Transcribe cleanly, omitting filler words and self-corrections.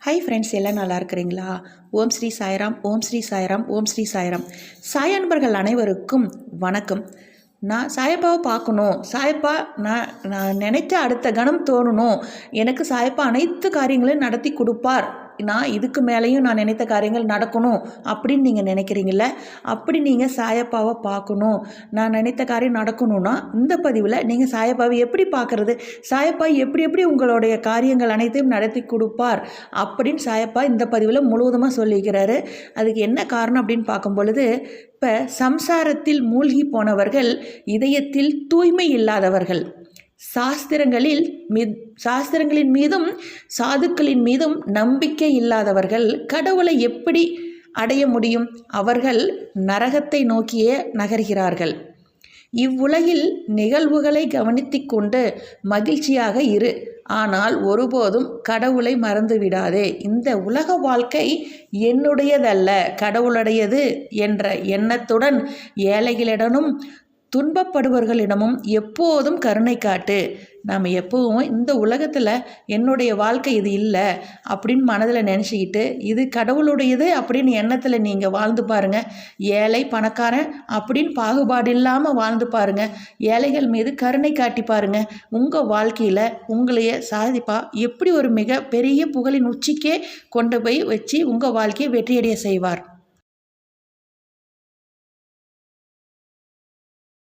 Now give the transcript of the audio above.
Hi friends, எல்லாம் நல்லா இருக்கிறீங்களா? ஓம் ஸ்ரீ சாய்ராம், ஓம் ஸ்ரீ சாய்ராம், ஓம் ஸ்ரீ சாய்ராம். சாய் அன்பர்கள் அனைவருக்கும் வணக்கம். நான் சாயப்பாவை பார்க்கணும், சாயப்பா நான் நினைத்த அடுத்த கணம் தோணணும், எனக்கு சாயப்பா அனைத்து காரியங்களையும் நடத்தி கொடுப்பார், நான் இதுக்கு மேலேயும் நான் நினைத்த காரியங்கள் நடக்கணும் அப்படின்னு நீங்கள் நினைக்கிறீங்கள? அப்படி நீங்கள் சாயப்பாவை பார்க்கணும், நான் நினைத்த காரியம் நடக்கணும்னா இந்த பதிவில் நீங்கள் சாயப்பாவை எப்படி பார்க்குறது, சாயப்பா எப்படி உங்களுடைய காரியங்கள் அனைத்தையும் நடத்தி கொடுப்பார் அப்படின்னு சாயப்பா இந்த பதிவில் முழுவதுமாக சொல்லிக்கிறாரு. அதுக்கு என்ன காரணம் அப்படின்னு பார்க்கும் பொழுது, இப்போ சம்சாரத்தில் மூழ்கி போனவர்கள், இதயத்தில் தூய்மை இல்லாதவர்கள், சாஸ்திரங்களின் மீதும் சாதுக்களின் மீதும் நம்பிக்கை இல்லாதவர்கள் கடவுளை எப்படி அடைய முடியும்? அவர்கள் நரகத்தை நோக்கியே நகர்கிறார்கள். இவ்வுலகில் நிகழ்வுகளை கவனித்து கொண்டு மகிழ்ச்சியாக இரு, ஆனால் ஒருபோதும் கடவுளை மறந்து விடாதே. இந்த உலக வாழ்க்கை என்னுடையதல்ல, கடவுளுடையது என்ற எண்ணத்துடன் ஏழைகளிடமும் துன்பப்படுபவர்களிடமும் எப்போதும் கருணை காட்டு. நாம் எப்பவும் இந்த உலகத்தில் என்னுடைய வாழ்க்கை இது இல்லை அப்படின்னு மனதில் நினச்சிக்கிட்டு இது கடவுளுடையது அப்படின்னு எண்ணத்தில் நீங்கள் வாழ்ந்து பாருங்கள். ஏழை பணக்காரன் அப்படின்னு பாகுபாடு இல்லாமல் வாழ்ந்து பாருங்கள். ஏழைகள் மீது கருணை காட்டி பாருங்கள். உங்கள் வாழ்க்கையில் உங்களைய சாதிப்பா எப்படி ஒரு மிக பெரிய புகழின் உச்சிக்கே கொண்டு போய் வச்சு உங்கள் வாழ்க்கையை வெற்றியடைய செய்வார்.